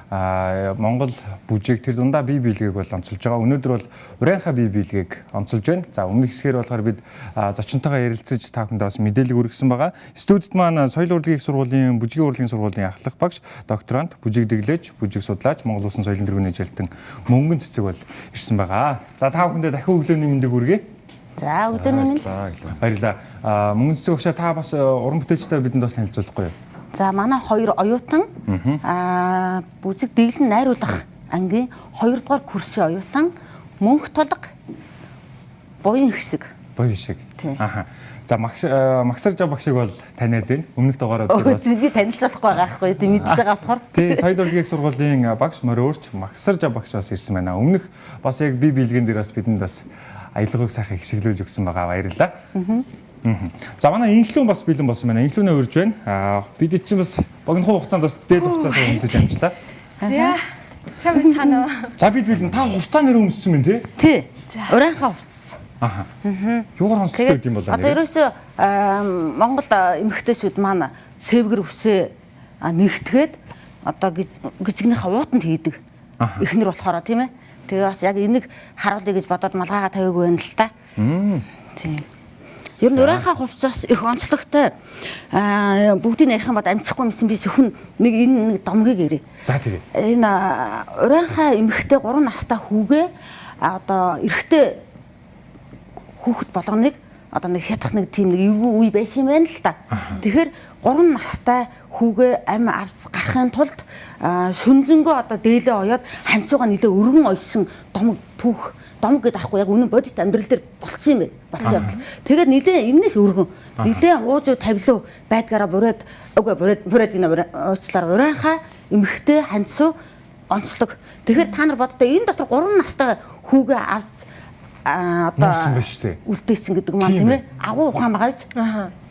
Монгол бүжиг тэр дундаа бие биелгээг бол онцолж байгаа. Өнөөдөр бол урайнхаа бие биелгээг онцолж байна. За өмнөх хэсгээр болохоор бид зочинтойгоо ярилцаж та бүхэнд бас мэдээлэл хүргэсэн байгаа. Студид маань соёл урлагийн их сургуулийн бүжгийн урлагийн сургуулийн ахлах багш, докторант, бүжиг дэглэж, бүжиг судлаач, Монгол Улсын соёлын тэргүүний ажилтан Мөнгөн Цэцэг бол ирсэн байгаа. За та бүхэндээ дахин өглөөний мэндийг хүргэе. За өглөөний мэнд. Баярлалаа. Мөнгөн Цэцэг багшаа та бас уран бүтээлчтэй бидэнд бас танилцуулахгүй юу? За манай хоёр оюутан бүжиг дэглэн найруулах ангийн 2 дугаар курсын оюутан мөнх толго буян хэсэг. Буян хэсэг. За Магсаржа багшиг бол таниад байна. Өмнөх дугаараар бас би танилцуулахгүй байгаа байхгүй тийм мэдсээ болохоор. Тийм соёл урлагийн их сургуулийн багш морь өөрч Магсаржа багш бас ирсэн байна. Өмнөх бас яг бие биелгэн дээр бас бидэнд бас аялгыг сайхан ихшиглүүлж өгсөн байгаа. Баярлалаа. За манай инхлүүн бас бэлэн болсон байна. Инхлүүнээ урьж байна. Бид чинь бас богино хугацаанд бас дээд хугацаанд өмсөж амжлаа. За. Сайн байна уу? За бид бэлэн та хугацаа нэр өмссөн байна тий? Урайнхаа хувцас. Юугаар онцлогтой гэдэг юм бол одоо ерөөсөө Монгол эмэгтэйчүүд маань сэвгэр үсээ нэгтгээд одоо гизгнийхээ уутанд хийдэг. Эхнэр болохоор тийм ээ. Тэгээ бас яг энийг харуулъя гэж бодоод малгайгаа тавиагүй байна л та. Тийм. Ер нь урайнхаа хувцас их онцлогтой. Бүгдийг ярих юм бол амжихгүй юмсан би зөвхөн нэг домгийг ярив. За тэгээ. Энэ урайнхаа эмэгтэй 3 настай хүүгээ одоо эрэгтэй хүүхэд болгоныг одоо нэг хятах нэг тийм нэг эвгүй үе байсан юм байна л та. Тэгэхээр 3 настай хүүгээ ам авс гарахын тулд шүнзэнгөө одоо дээлээ оёод ханцууга нилээ өргөн ойсон домог гэдэг ахгүй яг үнэн бодит амьдрал дээр болцсон юм бэ. Болцсон явдал. Тэгээд нилээ энэс өргөн нилээ ууз тавилуу байдгаараа бураад гинэ уучлаар урайнхаа эмхтэй ханцуу онцлог. Тэгэхээр та нар боддоо энэ дотор 3 настай хүүгээ авц одоо үлдээсэн гэдэг маань тийм ээ агуу ухаан байгаа биз.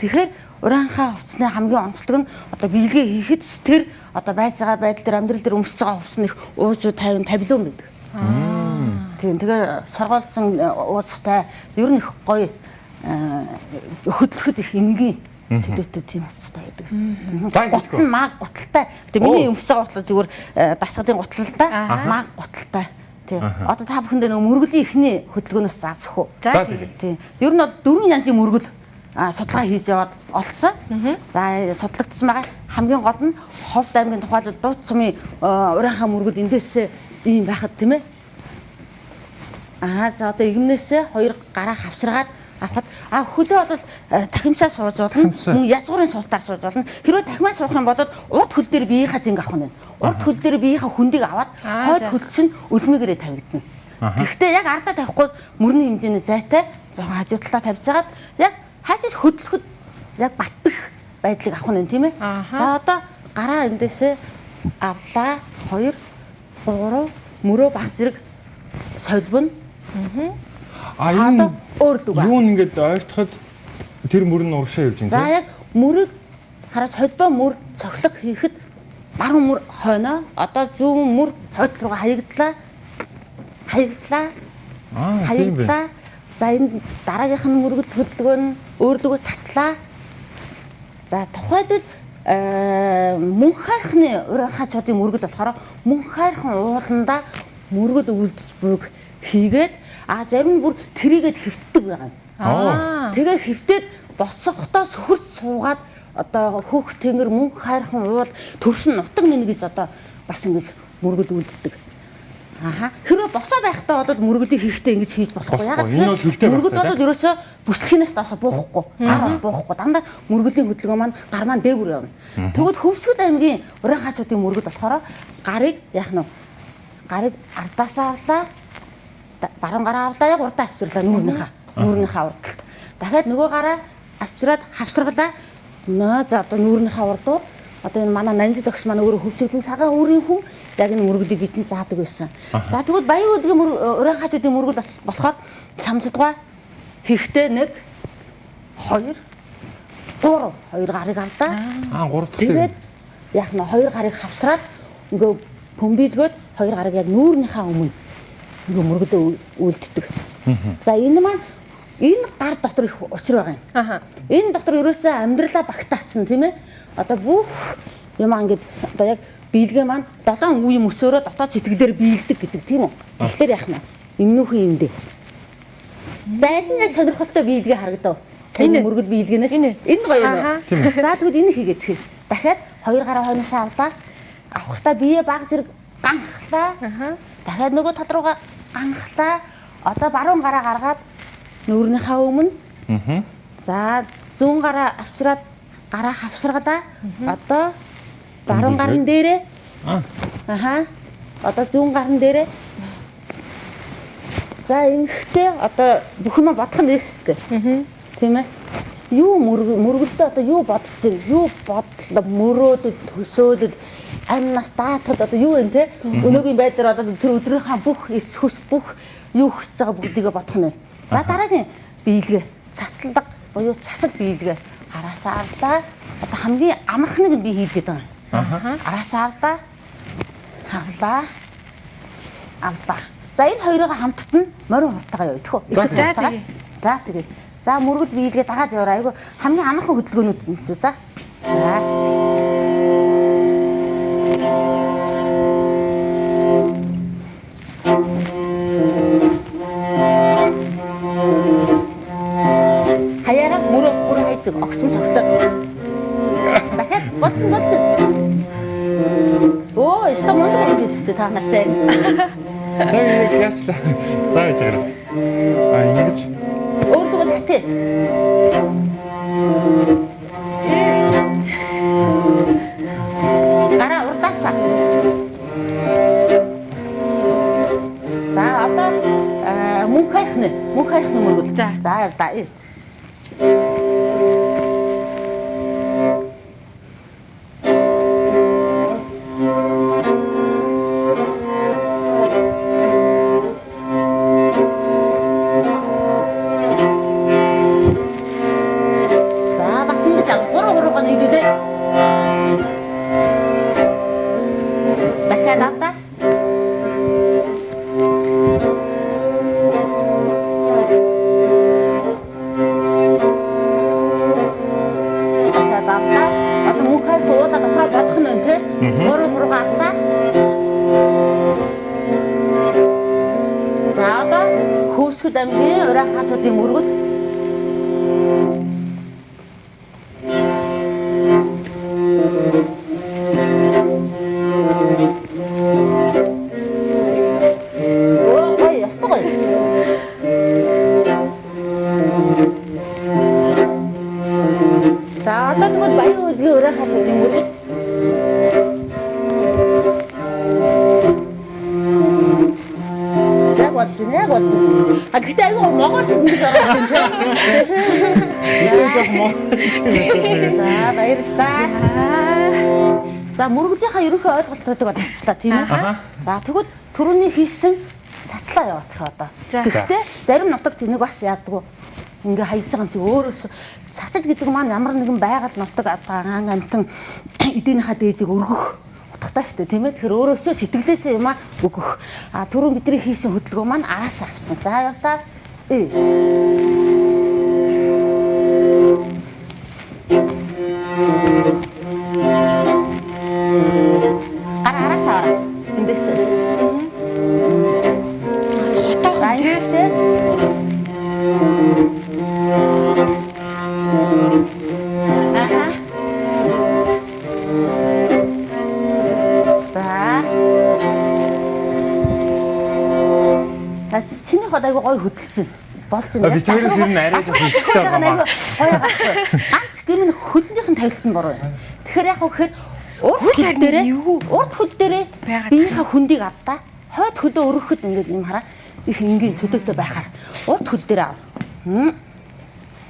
Тэгэхээр урайнхаа хувцсны хамгийн онцлог нь одоо биелгээ хийхэд тэр одоо байцаага байдал дээр амьдрал дээр өмсөж байгаа хувцс нь уужуу тавилуун гэдэг. Тийм тэгээ соргоолцсон уустай ер нь их гоё хөдлөхөд их энгийн цэлүүтэй тийм хувцастай гэдэг. Гутал маг гуталтай. Гэтэ миний өмссөн гутал зүгээр дасгалын гутал л да. Маг гуталтай. Тийм. Одоо та бүхэндээ нэг мөргөлийн ихний хөдөлгөөнөөс заасах уу? За тийм. Ер нь бол 4 янзын мөргөл судалгаа хийж яваад олцсон. За судлагдсан байгаа хамгийн гол нь Ховд аймгийн тухайлбал Дууц сумын урайнхаа мөргөл эндээсээ ийм байхад тийм ээ. За одоо игмнээсээ 2 гараа хавсаргаад авахад хөлөө бол тахимсаа сууж болно. Мөн язгуурын суултаар сууж болно. Хэрвээ тахимаа суух юм бол урд хөл дээр биеийнхаа зинг авах нь. Урд хөл дээр биеийнхаа хүндийг аваад хойд хөлс нь үлмэгээрээ тавигдана. Тэгэхдээ яг ардаа тавихгүй мөрний хэмжээний зайтай жоохон хажуу талаа тавьжгаад яг хаашиж хөдлөхөд яг батбих байдлыг авах нь тийм ээ. За одоо гараа эндээсээ авлаа 2 3 мөрөө баг зэрэг солбоно. Энэ юу ингээд ойртоход тэр мөр нь урагшаа явж байна. За яг мөрийг хараа солбоо мөр цохилог хийхэд баруун мөр хойно одоо зүүн мөр хойд руугаа хаягдлаа. За энэ дараагийнх нь мөргөл хөдөлгөөн нь өөрлөгөө татлаа. За тухайлбал мөн хайрхны урайнхаа цуудын мөргөл болохоор мөн хайрхан ууландаа мөргөл үйлдэж буйг хийгээд зарим нь бүр тэрийгэд хэвтдэг байгаа. Тэгээ хэвтээд босгохдоо сөхөрч суугаад одоо хөөх тэнгэр мөн хайрхан уул төрсөн нутаг нэгээс одоо бас ингэж мөргөл үйлддэг. Хэрвээ босоо байхдаа бол мөргөлийг хийхдээ ингэж хийж болохгүй. Ягаад гэвэл мөргөл бол ерөөсөө бүслэхийнээс даасаа буухгүй. Гар буухгүй. Дандаа мөргөлийн хөдөлгөөн маань гар маань дээгүр явна. Тэгвэл Хөвсгөл аймгийн урайнхаа цуудын мөргөл болохоор гарыг яах нь гарыг ардаасаа авлаа. Баруун гараа авлаа яг урдаа авчирлаа нүүрнийхээ урдталд. Дахиад нөгөө гараа авчираад хавсаргалаа. За одоо нүүрнийхээ урдууд одоо энэ манай Нанжид огс манай өөрөө Хөвсгөлийн цагаан өөрийн хүн яг энэ мөргөлийг бидэнд заадаг байсан. За тэгвэл Баян үлгийн урайнхаа цуудын мөргөл болохоор самждгаа хийхдээ 1 2 3 гарыг авлаа. 3 дахь. Тэгээд яг нь 2 гарыг хавсраад ингээ бөмбөлгөөд 2 гарыг яг нүүрнийхээ өмнө ингээ мөргөлөө үйлддэг. За энэ маань энэ гар дотор их учир байгаа юм. Энэ дотор ерөөсөө амьдралаа багтаасан тийм ээ. Одоо бүх юм ингээд одоо яг биелгээ маань 7 үеийн мөсөөрөө дотоод сэтгэлээр биелдэг гэдэг тийм үү? Тэгэхээр яах нь өмнөхөн юм дээ. За аль нь яг сонирхолтой биелгээ харагдав. Энэ мөргөл биелгэнээс энэ гоё юм. За тэгвэл энэ хийгээд тэгэхээр дахиад 2 гараа хойноос авлаа. Авахтаа бие баг зэрэг ганхлаа. Дахиад нөгөө тал руугаа ганхлаа. Одоо баруун гараа гаргаад нүүрнийхээ өмнө. За зүүн гараа авчираад гараа хавсаргалаа. Одоо баруун гарын дээрээ. Одоо зүүн гарын дээрээ. За ингэхдээ одоо бүх юм бодох нь ихтэй. Тийм ээ. Юу мөргөлдөө одоо юу бодсон, юу бодлоо, мөрөөдөл, төсөөлөл, амнаас даатгад одоо юу вэ те? Өнөөгийн байдлаар одоо тэр өдрийнхаа бүх эс хүс бүх юу хүсэж байгаа бүгдийг бодох нь. За дараагийн биелгээ, цаслаг буюу цасал биелгээ араасаа авлаа. Одоо хамгийн амархныг би хийлгээд байгаа. Араасаа авлаа. За энэ хоёроо хамтд нь морин хуртагаа явуу тэхүү. За тэгээ. За мөргөл биелгээ дагаад яваа. Айгу хамгийн амархан хөдөлгөөнүүд юм шүү. За. Хаяараа мөрөө хайцэг огсон цогцоо. Дахиад болцсон. Оо, эстэ мундаг юм шүү та нар сайн. За яг яачлаа. За яж гараа. Ингэж өөрлөгөө татъя. Гараа урдаасаа. За одоо мөн хайхны мөргөл. За явлаа. Дамгийн ураа хасуудын мөргөл. Ой, ястаа гоё. За одоо тэгвэл баян үзгийн ураа хасуудын мөргөл. А гэхдээ айгүй Монгол хүмүүс ороод байна тийм. За баярлалаа. За мөргөлийнхаа ерөнхий ойлголтуудыг тавьчлаа тийм ээ. За тэгвэл түрүүний хийсэн цацлаа явуучих одоо. Гэхдээ зарим нутагт энийг бас яадаг. Ингээ хаялсан юм чи өөрөөс цацал гэдэг маань ямар нэгэн байгаль нутаг ан амтан эдийнийхээ дээжийг өргөх утгатай шүү дээ тийм ээ. Тэгэхээр өөрөөсөө сэтгэлээсээ юм өгөх. А түрүүн бидний хийсэн хөдөлгөөн маань араас авсан. За явлаа. Араас эндээс. Хотоо тийм. Чиний хот айгу гоё хөдөлсөн. Болцсон. Би тэрээс ер нь арай жоох хөдөлтэй байгаа. Ганц гэмн хөлнийх нь тавилт нь буруу. Тэгэхээр яг үхээр урд хөл дээрээ биеийнхээ хүндийг авдаа. Хойд хөлөө өргөхөд ингээд юм хараа. Их энгийн цөлөөтэй байхаар урд хөл дээр ав.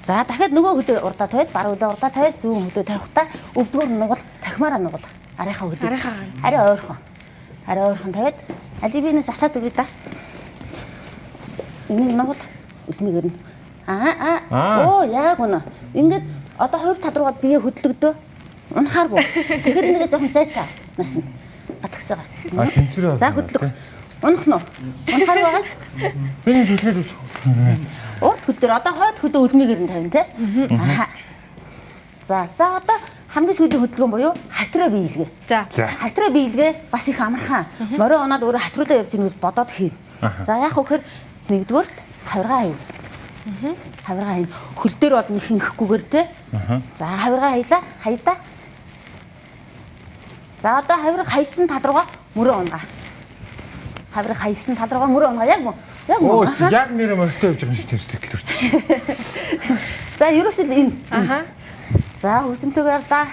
За дахиад нөгөө хөлөө урдаа тавиад бар хөлөө урдаа тавиад зүүн хөлөө тавихтаа өвдгөр нугал тахимаараа нугал. Арайхаа хөлөө. Арай ойрхон. Арай ойрхон тавиад аливины засаад өгье да. Энийг нугал үлмигээр нь. Оо яг үнэ. Ингээд одоо хоёр тал руугаа бие хөдлөгдөө. Унахааргүй. Тэгэхээр нэгэ жоохон зайтай. Нас нь. Гатгсаага. Тэнцвэр. За хөдлөг. Унах нь. Унахаар байгаач. Миний төлөөлөж. Урд хөл дээр одоо хойд хөлөө үлмигээр нь тавина те. За одоо хамгийн сүүлийн хөдөлгөөн буюу хатраа биелгээ. За. Хатраа биелгээ бас их амархан. Морин унаад өөрөө хатруулаа явж гэнэ гэж бодоод хийн. За яг хөхөр нэгдүгээрт хавиргаа хийнэ. Хавиргаа хийнэ. Хөл дээр бол нэг хинхгүйгээр те. За хавиргаа хаялаа. Хаядаа. За одоо хавирга хайсан тал руугаа мөрөө унгаа. Хавирга хайсан тал руугаа мөрөө унгаа. Яг мөн. Яг мөн. Оо яг нэр морьтой явж байгаа юм шиг төвслэгдэл өрч. За ерөөсөө энэ. Аха. За хүсэмтэйг явлаа.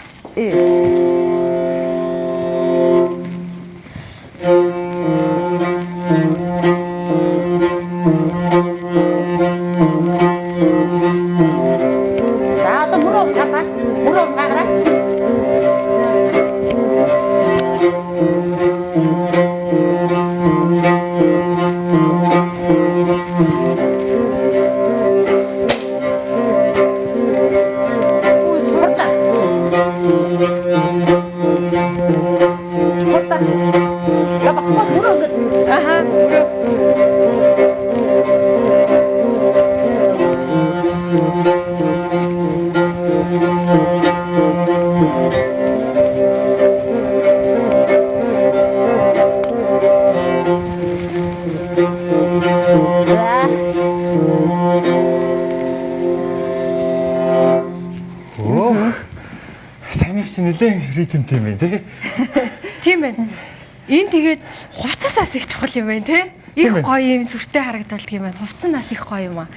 За одоо мөрөө унгаа. Мөрөө унгаарай. Оо сурда. Я багтаа мөрөө ингээд. Аха. За. Оо. Сайн их нэлээд ритмтэй юм тий. Тийм байна. Энэ тэгээд хувцас бас их чухал юм байна те. Их гоё юм сүртэй харагдуулдаг юм байна. Хувцас нас их гоё юм аа.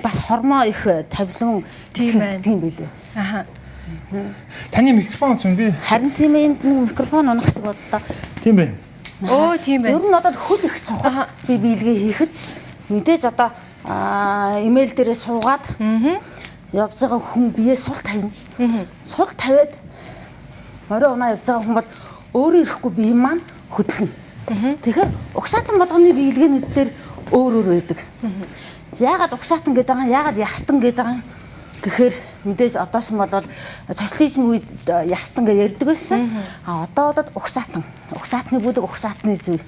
Бас хормоо их тавилан Тийм байна. тийм байлээ. Аха. Таны микрофон ч би Харин тийм энд нэг микрофон унах шиг боллоо. тийм байна. Оо тийм Ер байна. нь одоо хөл их сухад би биелгээ хийхэд мэдээж одоо имэйл дээрээ суугаад явж байгаа хүн бие сул тавина. Сул тавиад морин унаа явж байгаа хүн бол өөрөө ирэхгүй бие маань хөдлөн. Тэгэхээр угсаатан болгоны биелгээнүүд дээр өөр өөр байдаг. Яагаад угсаатан гэдэг байгаа, яагаад ястан гэдэг байгаа гэхээр мэдээж одоосон бол социализм үед ястан гэж ярьдаг байсан. Одоо бол угсаатан. Угсаатны бүлэг угсаатны зүйл.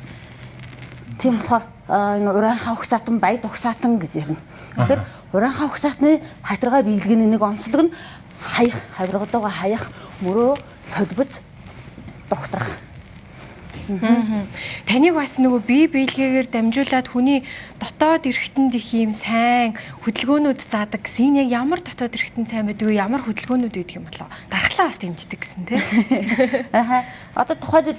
Тийм болохоор энэ уранхай угсаатан, баяд угсаатан гэж ярина. Тэгэхээр уранхай угсаатны хатиргаа биелгэний нэг онцлог нь хаях, хавиргалуугаа хаях, мөрөө солбоц докторх. Таныг бас нөгөө бие биелгээгээр дамжуулаад хүний дотоод эрхтэнд их юм сайн хөдөлгөөнүүд заадаг гэсэн яг ямар дотоод эрхтэн сайн байдаг вэ? Ямар хөдөлгөөнүүд байдаг юм болоо? Дархлаа бас дэмждэг гэсэн тий. Аха. Одоо тухайлбал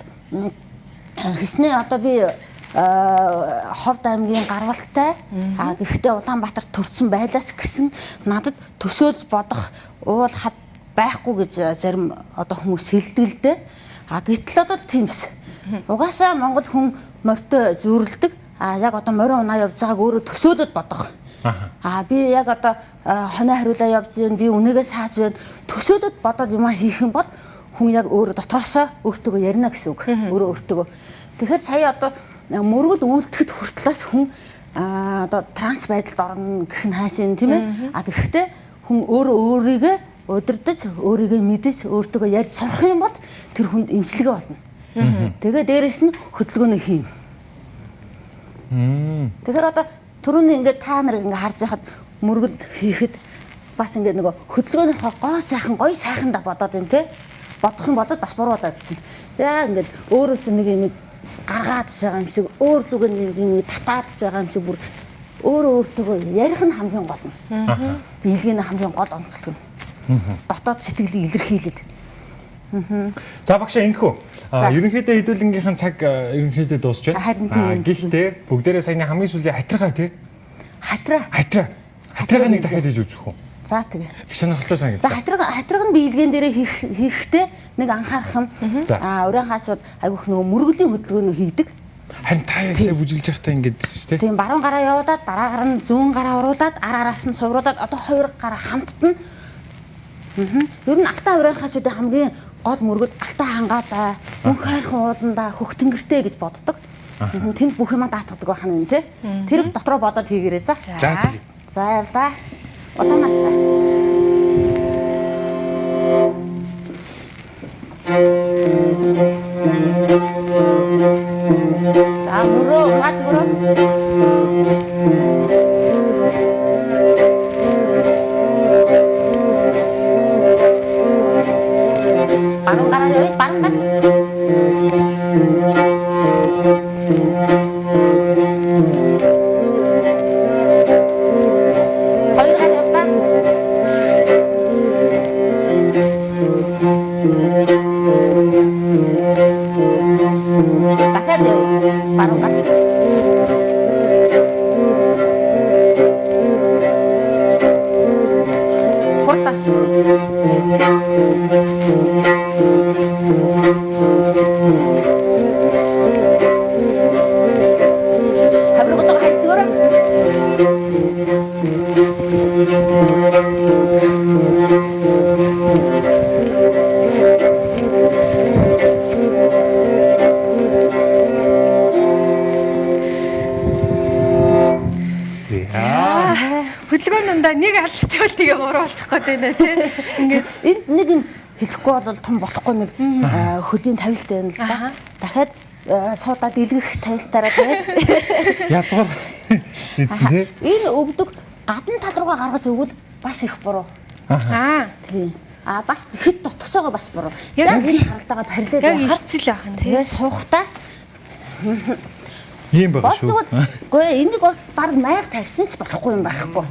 хэснээ одоо би Ховд аймгийн гарвалтай гэхдээ Улаанбаатарт төрсэн байлаас гэсэн надад төсөөлж бодох уул хад байхгүй гэж зарим одоо хүмүүс хэлдэг л дээ. Гэтэл бол тиймс. Угаасаа Монгол хүн морьтой зүүрлдэг. Яг одоо морин унаа явж байгааг өөрөө төсөөлөд бодох. Би яг одоо хоноо хариулаа явж байна. Би үнэгээ сааж байна. Төсөөлөд бодоод юм хийх юм бол хүн яг өөрөө дотроосоо өөртөө ярина гэсэн үг. Өөрөө өөртөө. Тэгэхээр сая одоо мөргөл үйлдэхэд хүртлээс хүн одоо транс байдалд орно гэх нь хайсан тийм ээ. Тэгэхдээ хүн өөрөө өөрийгөө удирдах, өөрийгөө мэдэж, өөртөө ярьж сурах юм бол тэр хүнд эмчилгээ болно. Тэгээ дээрэс нь хөдөлгөөний хийм. Тэгэхээр одоо түрүүний ингээд та нар ингээд харж байхад мөргөл хийхэд бас ингээд нөгөө хөдөлгөөний гоо сайхан, гоё сайханда бодоод байна те. Бодох юм бол бас буруу удаа бичнэ. Яг ингээд өөрөөсөө нэг юм гаргаад байгаа юм шиг, өөрлөгөө нэг юм татаад байгаа юм шиг бүр өөрөө өөртөө ярих нь хамгийн гол нь. Биелгийн хамгийн гол онцлог нь. Дотоод сэтгэлийн илэрхийлэл. За багшаа ингэхүү. Ерөнхийдөө хэдүүлэнгийнхэн цаг ерөнхийдөө дуусч байна. Гэхдээ бүгдээрээ саяны хамгийн сүүлийн хатиргаа тий. Хатиргаа нэг дахиад хийж үзэх үү? За тэгээ. Их сонирхолтой санагдав. За хатирга нь биелгэн дээрээ хийхдээ нэг анхаарах юм. Урианхаасууд айгүйх нөгөө мөргөлийн хөдөлгөөнөө хийдэг. Харин та яг сая бүжилж байхдаа ингэж шүү дээ. Тийм баруун гараа явуулаад дараагаар нь зүүн гараа оруулаад араас нь сувруулад одоо хоёр гараа хамттна. Ер нь алтаа урианхаасуудын хамгийн гол мөргөл алтаа хангаадаа, мөнх хайрхан ууландаа, хөх тэнгэртэй гэж боддог. Тэнд бүх юм даатгадаг байх нь тий. Тэр дотроо бодоод хийгээрээ за. За тэгээ. За явлаа. Отоонасаа. За мөрөө мат мөрөө. Дахиад баруунгаа. Хурда. Хаврагтаа хайцгаараа. Хөдөлгөөний дундаа нэг алдчихвал тэгээ буруу болчих гээд байна тий. Ингээд Энд нэг юм хэлэхгүй бол том болохгүй нэг хөлийн тавилт байна л да. Дахиад суудаад илгэх тавилтаараа тэгээд Язгуур эзэн тий. энэ өвдөг гадна тал руугаа гаргаж өгвөл бас их буруу. Тийм. Бас хэд дотгосоогоо бас буруу. Яг энэ харалтайгаа параллел яг байхад ирцэл байх нь тий. тэгээ суухтаа Ийм байгаа шүү. Үгүй энийг бол баг майг тавьсанс болохгүй юм байхгүй.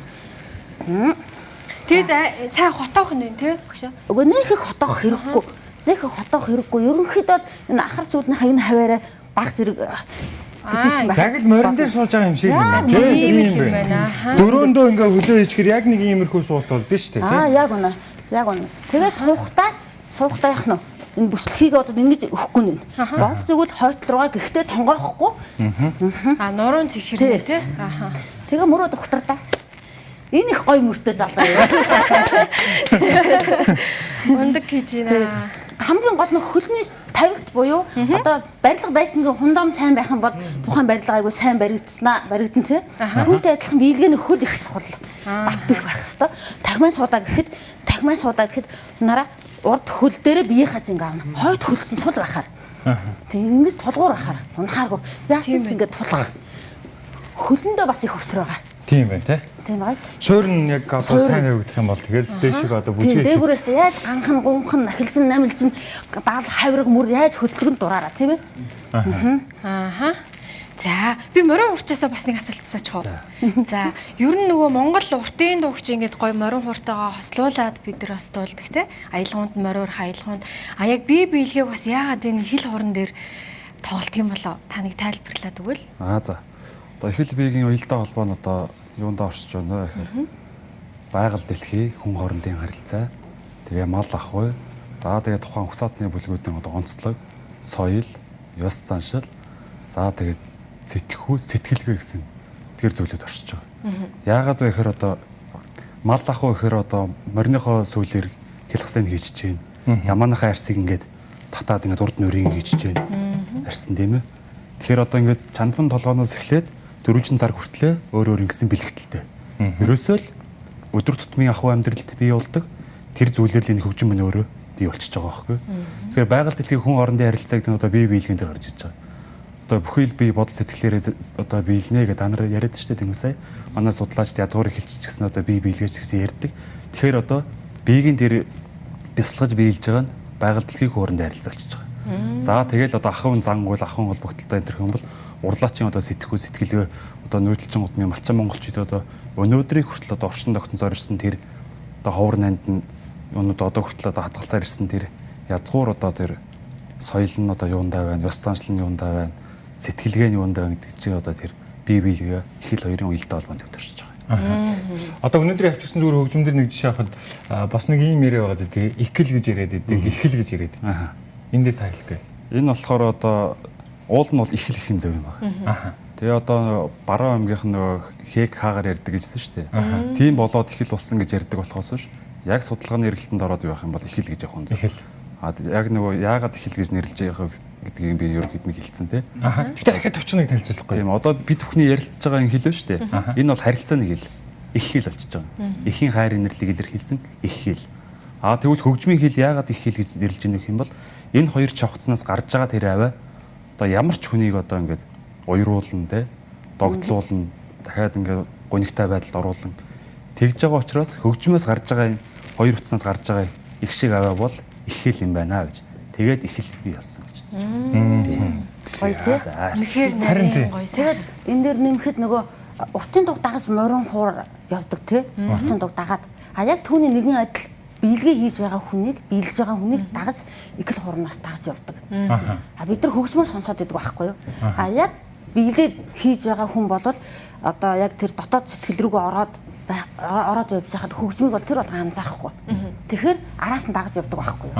Тэгэд сайн хотоох нь тий. Багш. Үгүй нэг их хотоох хэрэггүй. Нэг их хотоох хэрэггүй. Ерөнхийдөө энэ ахар зүйлнийхаа энэ хаваараа баг зэрэг гэдэгсэн байх. Яг л морин дээр сууж байгаа юм шиг юм Тийм тийм их юм байна. Дөрөөндөө ингээ хөлөө хийчихэр яг нэг иймэрхүү суут бол биш тий. Яг үнэ. Яг үнэ. Тэгээд суухдаа яах нь вэ? Энэ бүслэхийг одоо ингэж өгөхгүй нэ. Бол зүгэл хойтол руугаа гэхдээ тонгоохгүй. Нуруунд зэхэрнэ тий. Тэгээ мөрөө доктор да. Энэ их гоё мөртөө залуу юу. Ундаг хийж байна. Хамгийн гол нь хөлний тавилт буюу одоо барилга байсангийн хундам сайн байх юм бол тухайн барилга айгүй сайн баригдана тий. Түүнтэй адилхан биелгээний хөл их сул бат бих байх хэвээр. Тахман суудаа гэхэд нараа урд хөл дээрээ биеийнхаа зинг аавна. Хойд хөлцөн сул байхаар. Тэг ингэж тулгуур байхаар. Унахааргүй. Яасан ингэж тулгах. Хөлөндөө бас их өсөр байгаа. Тийм байна тий. Тийм байна. Суур нь яг одоо сайн явагдах юм бол тэгэл дээшиг одоо бүжгээ. Дээгүүрээс яаж ганхан гунхан нахилзан намилзан баал хавраг мөр яаж хөдөлгөнд дураараа тийм ээ. За би морин хурцаасаа бас нэг асуулт асуучих уу. За ер нь нөгөө Монгол уртын дуугч ингээд гоё морин хуртаага хослуулад бид нар бас дуулдаг те. Аялгаунд мориор хаялгаунд. Яг би биелгийг бас яагаад энэ хил хуран дээр тоглолт юм болоо? Та нэг тайлбарлаад өгвөл. За. Одоо их л биегийн уялдаа холбоо нь одоо юундаа оршиж байна вэ гэхээр байгаль дэлхий, хүн хоорондын харилцаа, тэгээ мал ахуй, за тэгээ тухайн угсаатны бүлгүүдийн одоо онцлог, соёл, ёс заншил, за тэгээ сэтгэлгээ гэсэн тэр зүйлүүд оршиж байгаа. Яагаад вэ гэхээр одоо мал ахуй гэхээр одоо мориныхоо сүүлээр хэлхсэнд хийж чинь, ямааныхаа арсыг ингээд татаад ингээд урд нүрийг хийж чинь арсан тийм ээ. Тэгэхээр одоо ингээд чандан толгооноос эхлээд дөрвөлжин цаг хүртлээр өөр ингэсэн бэлэгдэлтэй. Ерөөсөө л өдөр тутмын ахуй амьдралд бий болдог тэр зүйлээр л энэ хөгжим мөн өөрөө бий болчихж байгаа байхгүй. Тэгэхээр байгаль дэлхийн хүн хоорондын харилцааг нь одоо бие биелгэн дээр гарч иж байгаа. Одоо бүхий л бие бодол сэтгэлээрээ одоо биелнэ гэдэг та нар яриад штэ тийм үсэ. Манай судлаачд язгуурыг хэлчихсэн одоо бие биелгээс гэсэн ярьдаг. Тэгэхээр одоо биеийн дээр бясалгаж биелж байгаа нь байгаль дэлхийн хоорондын харилцаа болчихж байгаа. За тэгэл одоо ахын зангуул ахын холбогдолтой энэ юм бол урлаачийн одоо сэтгхүү сэтгэлгээ одоо нүүдэлчин удмын малчин монголчууд одоо өнөөдрийг хүртэл одоо оршин тогтносоор ирсэн тэр одоо ховор нанд нь юунууд одоо хүртэл одоо хадгалсаар ирсэн тэр язгуур одоо тэр соёл нь одоо юундаа байна, ёс заншил нь юундаа байна, сэтгэлгээ нь юундаа байна гэдэг чинь одоо тэр бие биегээ их л хоёрын уялдаа холбоонд төвтөрч байгаа. Одоо өнөөдөр авчирсан зүгээр хөгжмөндөр нэг жишээ авахад бас нэг ийм яриа байгаа гэдэг икэл гэж яриад байдаг, ихэл гэж яриад байдаг. Энд дээр тайлбар. Энэ болохоор одоо уул нь бол ихэл ихэн зөв юм байна. Тэгээ одоо баруун аймгийнх нь нөгөө хээг хаагаар ярьдаг гэжсэн шүү дээ. Тийм болоод ихэл болсон гэж ярьдаг болохоос биш. Яг судалгааны эргэлтэнд ороод явах юм бол ихэл гэж явах юм. Ихэл. Яг нөгөө яагаад ихэл гэж нэрлэж байгаа гэдгийг би ерөнхийд нь хэлсэн тий. Гэтэ дахиад төвчныг танилцуулахгүй. Тийм одоо бид бүхний ярилцж байгаа энэ хэл ба шүү дээ. Энэ бол харилцааны хэл. Их хэл болчихж байгаа. Эхийн хайрын нэрлийг илэрхийлсэн их хэл. Тэгвэл хөгжмийн хэл яагаад их хэл гэж нэрлэж байгаа юм бол энэ хоёр чавхцнаас гарч байгаа тэр аваа одоо ямар ч хүнийг одоо ингээд уйруулна те догтлуулна дахиад ингээд гонигтай байдалд оруулна тэгж байгаа учраас хөгжмөөс гарч байгаа энэ хоёр утаснаас гарч байгаа их шиг аваа бол их хэл юм байна гэж тэгээд их хэл бий болсон гэж байна. Гоё тий. Үнэхээр нарийн гоё. Тэгээд энэ дээр нэмэхэд нөгөө уртын дуг дагаж морин хуур явдаг тий. Уртын дуг дагаад яг түүний нэгэн адил биелгээ хийж байгаа хүнийг биелж байгаа хүнийг дагаж икл хурнаас дагаж явдаг. А бид нар хөгжмөө сонсоод идэг байхгүй юу? А яг биелээ хийж байгаа хүн бол одоо яг тэр дотоод сэтгэл рүүгээ ороод явж байхад хөгжмийг бол тэр бол анзаарахгүй. Тэгэхээр араас нь дагаж явдаг байхгүй юу?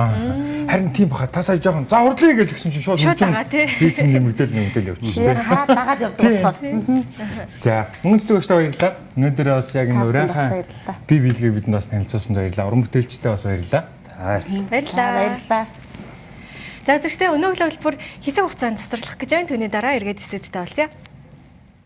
Харин тийм баха. Та сая жоохон за урдлыг гэж гисэн чинь шууд би тийм мэдээлэл явчихсан. Хараад дагаад явдаг болохоор. За мөнгөцөг өгч баярлалаа. Өнөөдөр бас яг энэ урайхан бие биелгээ бидэнд бас танилцуулсанд баярлалаа. Уран бүтээлчтэй бас баярлалаа. Баярлалаа. За зөвхөн өнөөгийн хөтөлбөр хэсэг хугацаанд тасралтах гэж байна. Түүний дараа эргээд студидтэй болцъё.